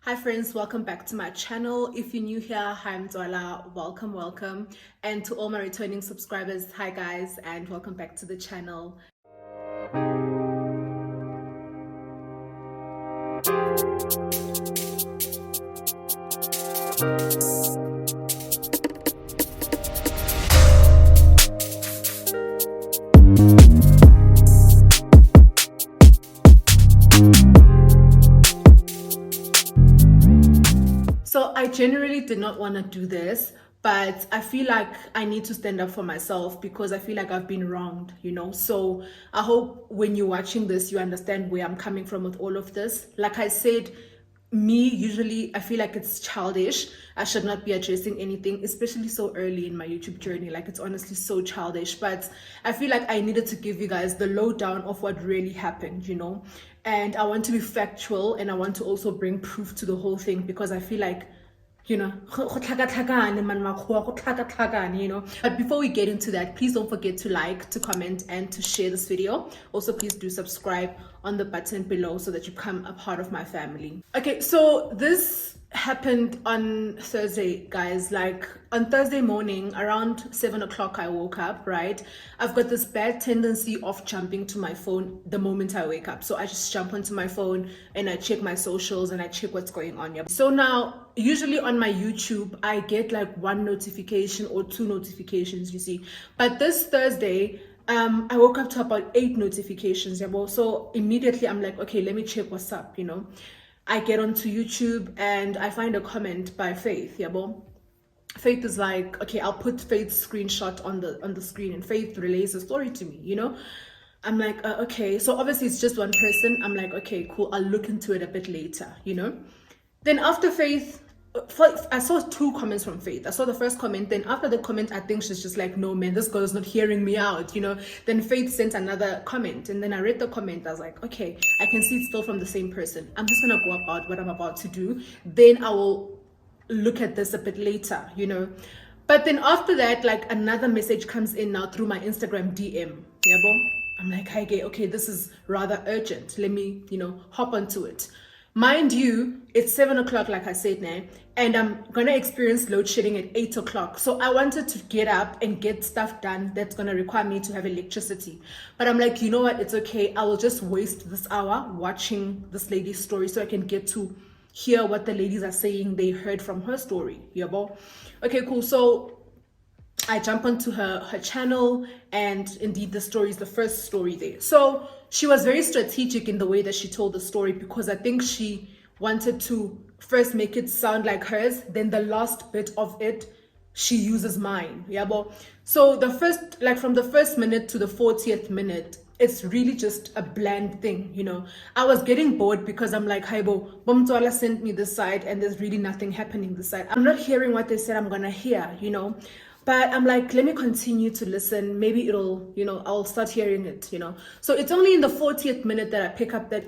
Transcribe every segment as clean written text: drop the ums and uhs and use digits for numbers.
Hi friends, welcome back to my channel. If you're new here, hi, I'm motswala. Welcome. And to all my returning subscribers, hi guys, and welcome back to the channel. So I generally did not want to do this, but I feel like I need to stand up for myself because I feel like I've been wronged. So I hope when you're watching this, you understand where I'm coming from with all of this. Like I said, usually I feel like it's childish. I should not be addressing anything, especially so early in my YouTube journey. Like, it's honestly so childish, but I feel like I needed to give you guys the lowdown of what really happened. And I want to be factual, and I want to also bring proof to the whole thing because I feel like, go tlhakatlhakane, man, makgowa, go tlhakatlhakane. But before we get into that, please don't forget to like, to comment, and to share this video. Also, please do subscribe on the button below so that you become a part of my family. Okay, so this happened on Thursday, guys. Like, on Thursday morning around 7 o'clock I woke up, right? I've got this bad tendency of jumping to my phone the moment I wake up. So I just jump onto my phone and I check my socials and I check what's going on. Yeah. So now, usually on my YouTube, I get like one notification or two notifications, you see. But this Thursday, I woke up to about 8 notifications. Yeah. So immediately I'm like, okay, let me check what's up. I get onto YouTube and I find a comment by Faith. Yeah. Faith is like, okay, I'll put Faith's screenshot on the screen, and Faith relays a story to me. I'm like, okay, so obviously it's just one person. I'm like, okay, cool, I'll look into it a bit later. Then after Faith, I saw 2 comments from Faith. I saw the first comment, then after the comment, I think she's just like, no man, this girl is not hearing me out. Then Faith sent another comment, and then I read the comment. I was like, okay, I can see it's still from the same person. I'm just gonna go about what I'm about to do, then I will look at this a bit later. But then after that, like, another message comes in now through my Instagram DM. I'm like, hi, okay, this is rather urgent. Let me, hop onto it. Mind you, it's 7 o'clock, like I said now, and I'm gonna experience load shedding at 8 o'clock. So I wanted to get up and get stuff done that's gonna require me to have electricity. But I'm like, you know what? It's okay. I will just waste this hour watching this lady's story so I can get to hear what the ladies are saying they heard from her story. Okay, cool. So I jump onto her channel, and indeed the story is the first story there. So she was very strategic in the way that she told the story, because I think she wanted to first make it sound like hers, then the last bit of it she uses mine. So the first, like, from the first minute to the 40th minute, it's really just a bland thing. I was getting bored because I'm like, Haibo, motswala sent me this side and there's really nothing happening this side. I'm not hearing what they said I'm gonna hear. But I'm like, let me continue to listen. Maybe it'll, I'll start hearing it. So it's only in the 40th minute that I pick up that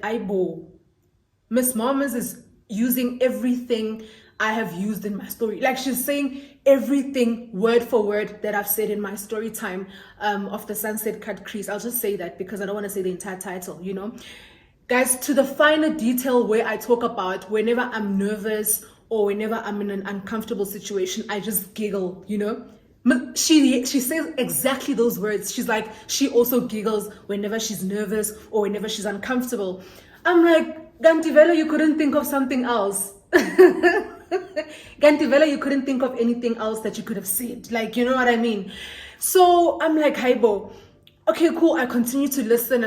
Miss Mamas is using everything I have used in my story. Like, she's saying everything word for word that I've said in my story time of the Sunset Cut Crease. I'll just say that because I don't want to say the entire title, Guys, to the finer detail where I talk about whenever I'm nervous or whenever I'm in an uncomfortable situation, I just giggle. She says exactly those words. She's like, she also giggles whenever she's nervous or whenever she's uncomfortable. I'm like, Gantivela, you couldn't think of something else. Gantivela, you couldn't think of anything else that you could have said. Like, you know what I mean? So I'm like, Haibo, okay, cool. I continue to listen,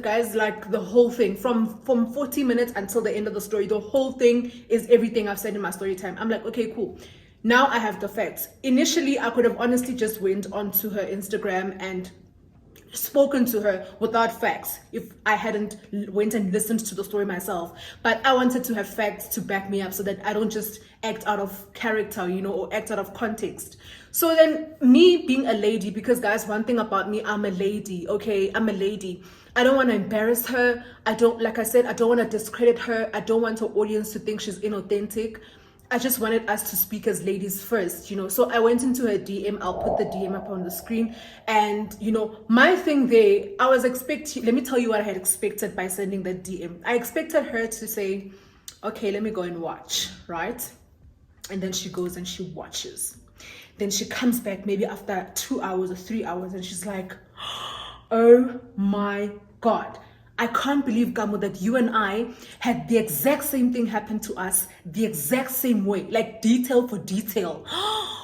guys. Like, the whole thing from 40 minutes until the end of the story, the whole thing is everything I've said in my story time. I'm like, okay, cool. Now I have the facts. Initially, I could have honestly just went onto her Instagram and spoken to her without facts if I hadn't went and listened to the story myself. But I wanted to have facts to back me up so that I don't just act out of character, or act out of context. So then, me being a lady, because guys, one thing about me, I'm a lady, okay? I'm a lady. I don't want to embarrass her. Like I said, I don't want to discredit her. I don't want her audience to think she's inauthentic. I just wanted us to speak as ladies first. So I went into her DM. I'll put the DM up on the screen. And, my thing there, let me tell you what I had expected by sending that DM. I expected her to say, okay, let me go and watch, right? And then she goes and she watches. Then she comes back maybe after 2 hours or 3 hours and she's like, oh my God. I can't believe, Gamo, that you and I had the exact same thing happen to us the exact same way, like detail for detail.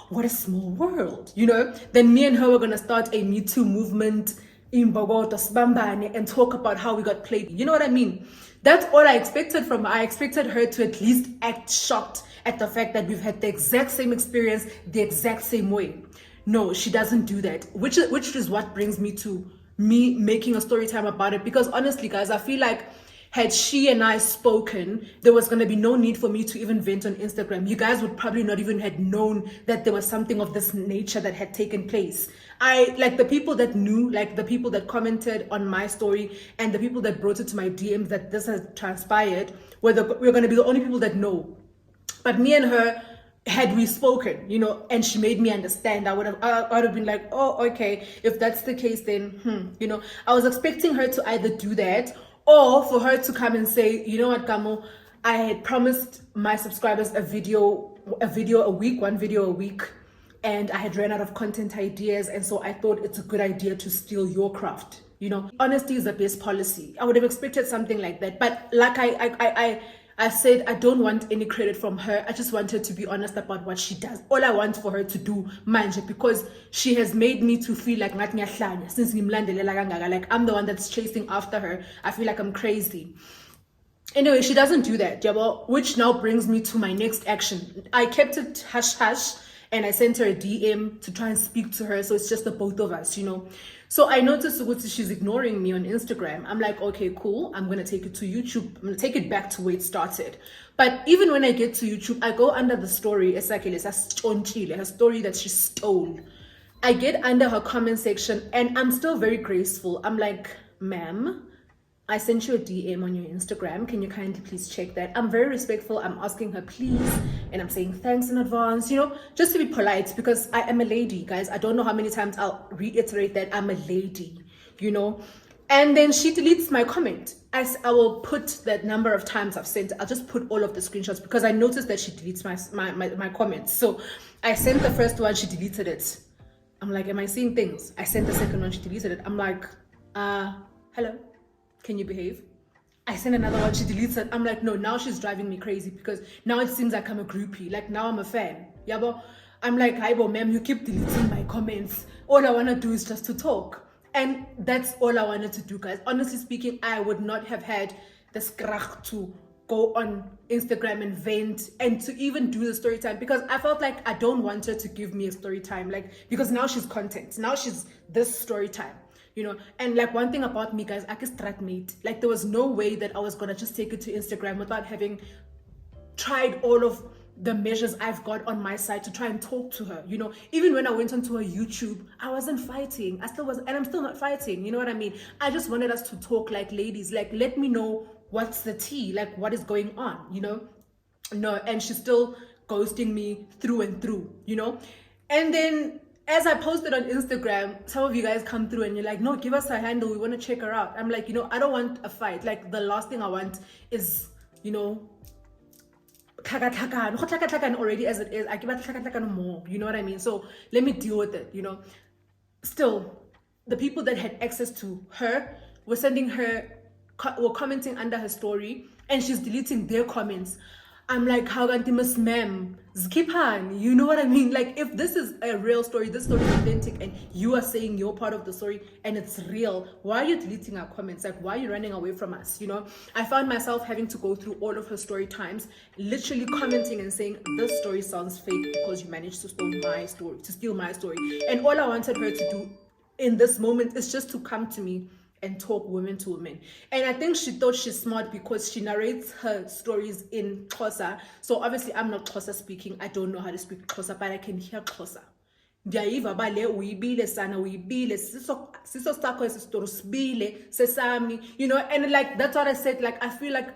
What a small world, you know? Then me and her were gonna start a Me Too movement in Bogota, Sbambane, and talk about how we got played. You know what I mean? That's all I expected from her. I expected her to at least act shocked at the fact that we've had the exact same experience the exact same way. No, she doesn't do that, which is what brings me to me making a story time about it. Because honestly, guys, I feel like had she and I spoken, there was going to be no need for me to even vent on Instagram. You guys would probably not even had known that there was something of this nature that had taken place. I like the people that knew, like the people that commented on my story and the people that brought it to my DMs that this has transpired, we're going to be the only people that know. But me and her, had we spoken, you know, and she made me understand, I would have been like, oh, okay, if that's the case, then, you know, I was expecting her to either do that or for her to come and say, you know what, Gamo, I had promised my subscribers a video a week, one video a week, and I had ran out of content ideas, and so I thought it's a good idea to steal your craft. You know, honesty is the best policy. I would have expected something like that, but like I said, I don't want any credit from her. I just want her to be honest about what she does. All I want for her to do, manje, because she has made me to feel like since like I'm the one that's chasing after her. I feel like I'm crazy. Anyway, she doesn't do that, which now brings me to my next action. I kept it hush hush and I sent her a DM to try and speak to her. So it's just the both of us, you know. So I noticed she's ignoring me on Instagram. I'm like, okay, cool. I'm going to take it to YouTube. I'm going to take it back to where it started. But even when I get to YouTube, I go under the story, Escalation, her story that she stole. I get under her comment section and I'm still very graceful. I'm like, ma'am, I sent you a DM on your Instagram. Can you kindly please check that? I'm very respectful. I'm asking her please, and I'm saying thanks in advance, you know, just to be polite because I am a lady, guys. I don't know how many times I'll reiterate that I'm a lady, you know. And then she deletes my comment. I will put that number of times I've sent. I'll just put all of the screenshots because I noticed that she deletes my comments. So I sent the first one, she deleted it. I'm like, am I seeing things? I sent the second one, she deleted it. I'm like, hello? Can you behave? I sent another one, she deletes it. I'm like, no, now she's driving me crazy because now it seems like I'm a groupie. Like now I'm a fan. Yeah, but I'm like, hi, ma'am, you keep deleting my comments. All I want to do is just to talk. And that's all I wanted to do, guys. Honestly speaking, I would not have had the skrach to go on Instagram and vent and to even do the story time because I felt like I don't want her to give me a story time. Like, because now she's content. Now she's this story time. You know, and like one thing about me, guys, I can strat mate. Like there was no way that I was gonna just take it to Instagram without having tried all of the measures I've got on my side to try and talk to her. You know, even when I went onto her YouTube, I wasn't fighting. I still was, and I'm still not fighting. You know what I mean? I just wanted us to talk like ladies. Like, let me know what's the tea, like what is going on, you know? No, and she's still ghosting me through and through, you know? And then as I posted on Instagram, some of you guys come through and you're like, no, give us her handle. We want to check her out. I'm like, you know, I don't want a fight. Like the last thing I want is, you know, already as it is. I give her more. You know what I mean? So let me deal with it, you know. Still, the people that had access to her were sending her, were commenting under her story and she's deleting their comments. I'm like, how ganti miss ma'am, Skipan, you know what I mean? Like, if this is a real story, this story is authentic, and you are saying you're part of the story and it's real, why are you deleting our comments? Like, why are you running away from us? You know, I found myself having to go through all of her story times, literally commenting and saying, this story sounds fake because you managed to steal my story. And all I wanted her to do in this moment is just to come to me and talk women to women. And I think she thought she's smart because she narrates her stories in Xhosa. So obviously I'm not Xhosa speaking. I don't know how to speak Xhosa, but I can hear Xhosa. Ndiyayiva bale uyibile sana uyibile siso sakho esistory sibile sesami, you know. And like that's what I said, like I feel like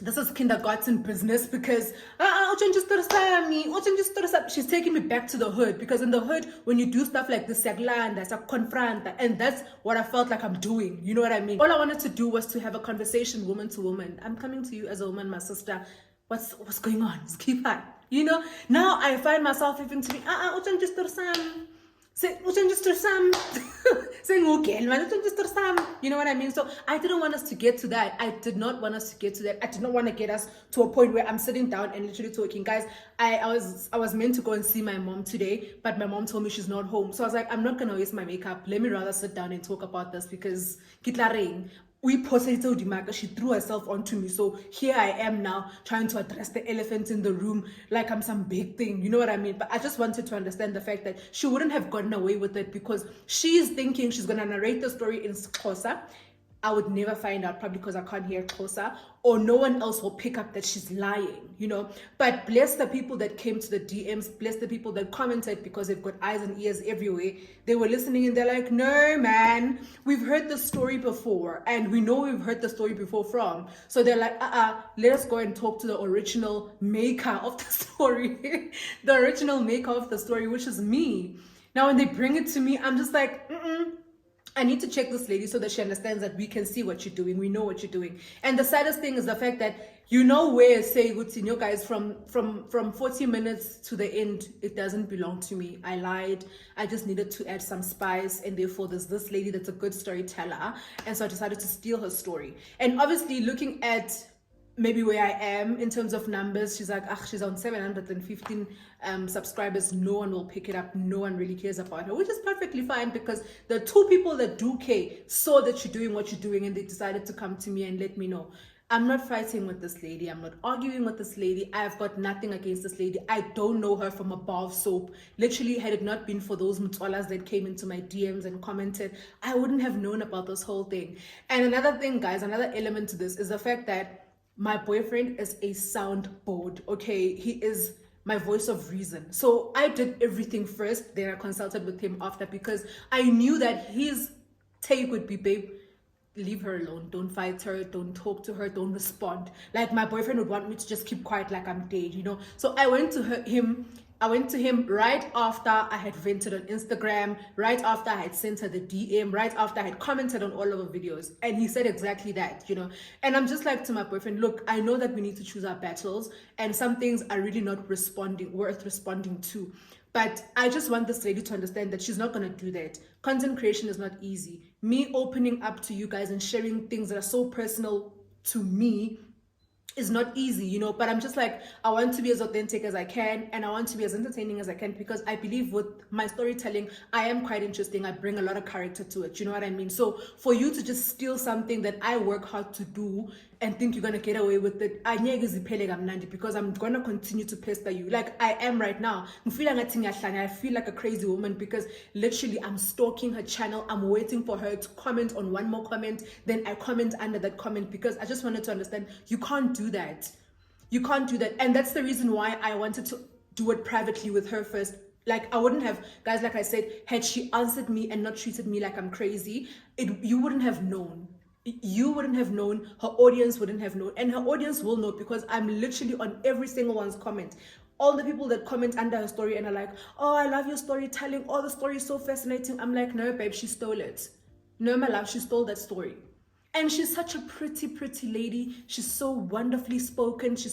this is kindergarten business because she's taking me back to the hood, because in the hood, when you do stuff like this, confront, and that's what I felt like I'm doing. You know what I mean? All I wanted to do was to have a conversation, woman to woman. I'm coming to you as a woman, my sister. What's going on? Just keep on. You know, now I find myself even to be say saying okay, you know what I mean? So I didn't want us to get to that. I did not want us to get to that. I did not want to get us to a point where I'm sitting down and literally talking. Guys, I was meant to go and see my mom today, but my mom told me she's not home. So I was like, I'm not gonna waste my makeup. Let me rather sit down and talk about this, because kitlareng, we posted she threw herself onto me. So here I am now trying to address the elephant in the room like I'm some big thing. You know what I mean? But I just wanted to understand the fact that she wouldn't have gotten away with it, because she's thinking she's going to narrate the story in Xhosa. I would never find out, probably because I can't hear Xhosa, or no one else will pick up that she's lying, you know. But bless the people that came to the DMs, bless the people that commented, because they've got eyes and ears everywhere. They were listening and they're like, no, man, we've heard the story before, and we know we've heard the story before from. So they're like, let us go and talk to the original maker of the story, the original maker of the story, which is me. Now, when they bring it to me, I'm just like, I need to check this lady so that she understands that we can see what you're doing. We know what you're doing. And the saddest thing is the fact that you know where, say, Gutsinyo guys, from 40 minutes to the end, it doesn't belong to me. I lied. I just needed to add some spice. And therefore, there's this lady that's a good storyteller. And so I decided to steal her story. And obviously, looking at maybe where I am in terms of numbers, she's like, she's on 715 subscribers. No one will pick it up. No one really cares about her, which is perfectly fine, because the two people that do care saw that you're doing what you're doing, and they decided to come to me and let me know. I'm not fighting with this lady. I'm not arguing with this lady. I've got nothing against this lady. I don't know her from a bar of soap. Literally, had it not been for those motswalas that came into my DMs and commented, I wouldn't have known about this whole thing. And another thing, guys, another element to this is the fact that my boyfriend is a soundboard, okay? He is my voice of reason. So I did everything first, then I consulted with him after, because I knew that his take would be, babe, leave her alone. Don't fight her. Don't talk to her. Don't respond. Like, my boyfriend would want me to just keep quiet like I'm dead, you know? So I went to him right after I had vented on Instagram, right after I had sent her the DM, right after I had commented on all of her videos. And he said exactly that, you know. And I'm just like to my boyfriend, look, I know that we need to choose our battles, and some things are really not worth responding to. But I just want this lady to understand that she's not going to do that. Content creation is not easy. Me opening up to you guys and sharing things that are so personal to me is not easy, you know. But I'm just like, I want to be as authentic as I can, and I want to be as entertaining as I can, because I believe with my storytelling, I am quite interesting. I bring a lot of character to it, you know what I mean? So for you to just steal something that I work hard to do and think you're gonna get away with it, because I'm gonna continue to pester you like I am right now. I feel like a crazy woman, because literally I'm stalking her channel. I'm waiting for her to comment on one more comment, then I comment under that comment, because I just wanted to understand you can't do that. You can't do that. And that's the reason why I wanted to do it privately with her first. Like, I wouldn't have, guys, like I said, had she answered me and not treated me like I'm crazy, you wouldn't have known. You wouldn't have known, her audience wouldn't have known, and her audience will know, because I'm literally on every single one's comment. All the people that comment under her story and are like, oh, I love your storytelling, oh, the story is so fascinating. I'm like, no, babe, she stole it. No, my love, she stole that story. And she's such a pretty lady. She's so wonderfully spoken. She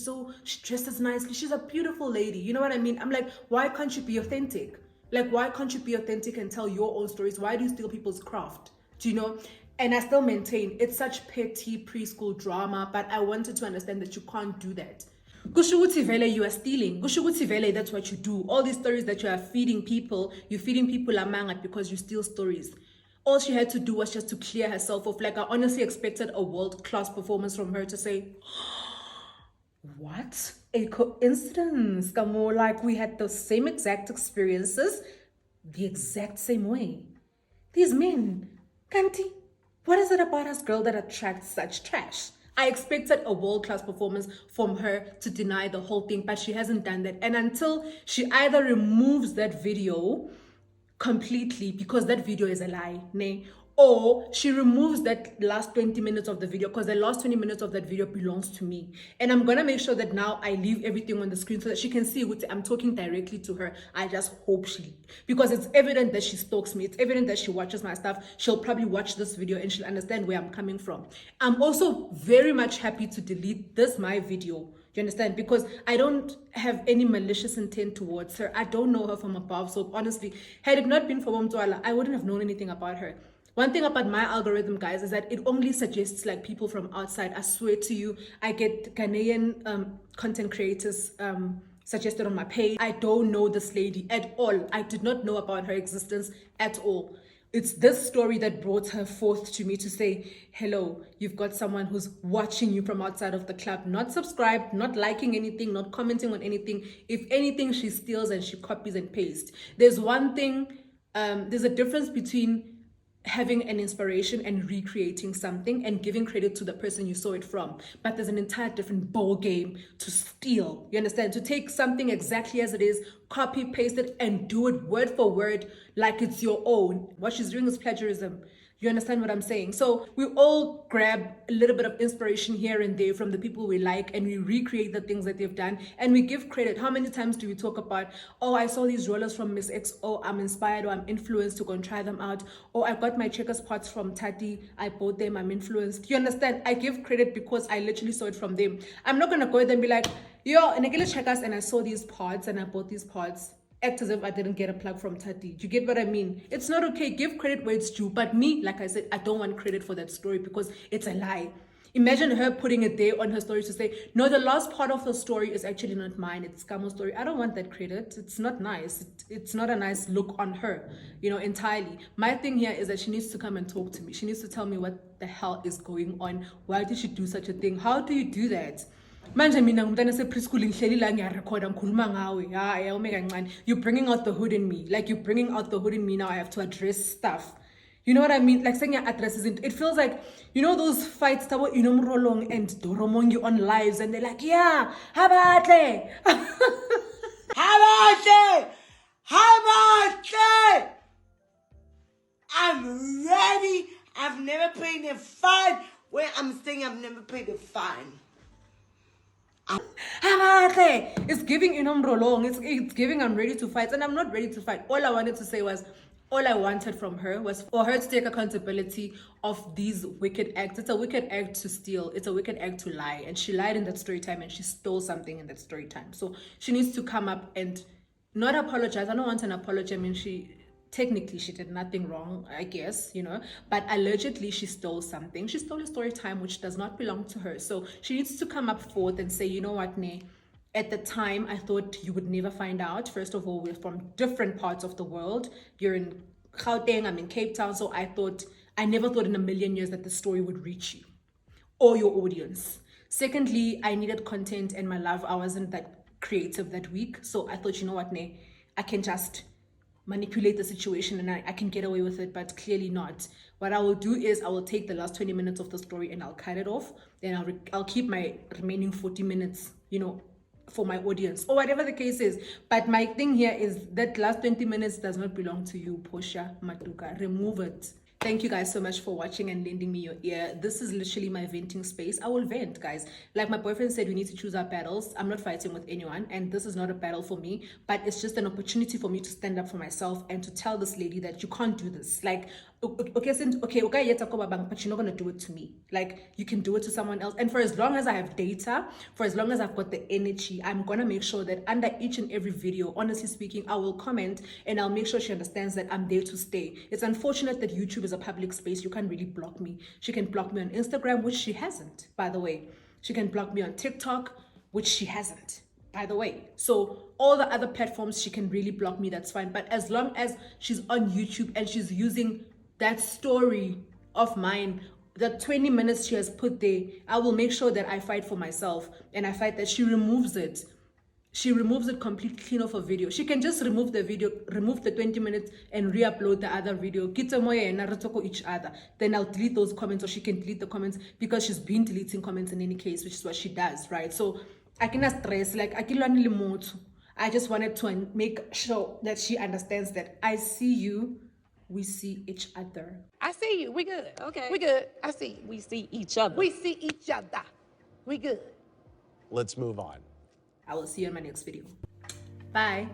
dresses nicely. She's a beautiful lady. You know what I mean? I'm like, why can't you be authentic? Like, why can't you be authentic and tell your own stories? Why do you steal people's craft? Do you know? And I still maintain it's such petty preschool drama, but I wanted to understand that you can't do that. Kushuguti vele, you are stealing. Kushuguti vele, that's what you do. All these stories that you are feeding people, you're feeding people a mangat because you steal stories. All she had to do was just to clear herself off. Like, I honestly expected a world-class performance from her to say, what? A coincidence. Kamo, like, we had the same exact experiences, the exact same way. These men, Kanti, what is it about us, girl, that attracts such trash? I expected a world-class performance from her to deny the whole thing, but she hasn't done that. And until she either removes that video completely, because that video is a lie, or she removes that last 20 minutes of the video, because the last 20 minutes of that video belongs to me, and I'm gonna make sure that now I leave everything on the screen so that she can see what I'm talking directly to her. I just hope she, because it's evident that she stalks me, it's evident that she watches my stuff. She'll probably watch this video and she'll understand where I'm coming from. I'm also very much happy to delete this my video. You understand? Because I don't have any malicious intent towards her. I don't know her from above. So honestly, had it not been for motswala, I wouldn't have known anything about her. One thing about my algorithm, guys, is that it only suggests like people from outside. I swear to you, I get Ghanaian content creators suggested on my page. I don't know this lady at all. I did not know about her existence at all. It's this story that brought her forth to me to say, hello, you've got someone who's watching you from outside of the club, not subscribed, not liking anything, not commenting on anything. If anything, she steals and she copies and pastes. There's one thing, there's a difference between having an inspiration and recreating something and giving credit to the person you saw it from. But there's an entire different ball game to steal. You understand? To take something exactly as it is, copy, paste it, and do it word for word like it's your own. What she's doing is plagiarism. You understand what I'm saying? So we all grab a little bit of inspiration here and there from the people we like, and we recreate the things that they've done, and we give credit. How many times do we talk about, oh, I saw these rollers from Miss X, oh, I'm inspired, or I'm influenced to go and try them out, or I got my checkers pots from Tati, I bought them, I'm influenced. You understand? I give credit because I literally saw it from them. I'm not gonna go there and be like, yo, and I get checkers and I saw these pots and I bought these pots. Act as if I didn't get a plug from Tati. Do you get what I mean? It's not okay. Give credit where it's due. But me, like I said, I don't want credit for that story because it's a lie. Imagine her putting it there on her story to say, no, the last part of the story is actually not mine. It's Skamo's story. I don't want that credit. It's not nice. It's not a nice look on her, entirely. My thing here is that she needs to come and talk to me. She needs to tell me what the hell is going on. Why did she do such a thing? How do you do that? Manje mina ngumntana se-preschool ngihleli la ngiyarekhoda ngikhuluma ngawe hayi awume kancane. You're bringing out the hood in me. Like, you're bringing out the hood in me now. I have to address stuff. You know what I mean? Like, saying your address isn't, it feels like, those fights that were Mrolong and Doromongi on lives, and they're like, yeah, habatle habatle habatle, I'm ready. I've never paid a fine. Where I'm saying I've never paid a fine. It's giving Mrolong. It's giving I'm ready to fight, and I'm not ready to fight. All I wanted from her was for her to take accountability of these wicked acts. It's a wicked act to steal. It's a wicked act to lie. And she lied in that story time, and she stole something in that story time. So she needs to come up and not apologize. I don't want an apology. I mean, technically she did nothing wrong, I guess, but allegedly she stole something. She stole a story time which does not belong to her. So she needs to come up forth and say, you know what, Ne, at the time I thought you would never find out. First of all, we're from different parts of the world. You're in Gauteng, I'm in Cape Town. So I never thought in a million years that the story would reach you or your audience. Secondly, I needed content, and my love, I wasn't that creative that week. So I thought, you know what, Ne, I can just manipulate the situation and I can get away with it, but clearly not. What I will do is I will take the last 20 minutes of the story and I'll cut it off. Then I'll keep my remaining 40 minutes, for my audience or whatever the case is. But my thing here is that last 20 minutes does not belong to you, Portia Matuka. Remove it. Thank you guys so much for watching and lending me your ear. This is literally my venting space. I will vent, guys. Like my boyfriend said, we need to choose our battles. I'm not fighting with anyone, and this is not a battle for me, but it's just an opportunity for me to stand up for myself and to tell this lady that you can't do this. Like, okay, but you're not gonna do it to me. Like, you can do it to someone else. And for as long as I have data, for as long as I've got the energy, I'm gonna make sure that under each and every video, honestly speaking, I will comment and I'll make sure she understands that I'm there to stay. It's unfortunate that YouTube is a public space. You can't really block me. She can block me on Instagram, which she hasn't, by the way. She can block me on TikTok, which she hasn't, by the way. So all the other platforms, she can really block me, that's fine. But as long as she's on YouTube and she's using that story of mine, the 20 minutes she has put there, I will make sure that I fight for myself, and I fight that she removes it. She removes it completely clean off a video. She can just remove the video, remove the 20 minutes and re-upload the other video. Each other. Then I'll delete those comments, or she can delete the comments, because she's been deleting comments in any case, which is what she does, right? So I cannot stress, like, I just wanted to make sure that she understands that I see you, we see each other. I see you. We good. Okay. We good. I see you. We see each other. We see each other. We good. Let's move on. I will see you in my next video. Bye.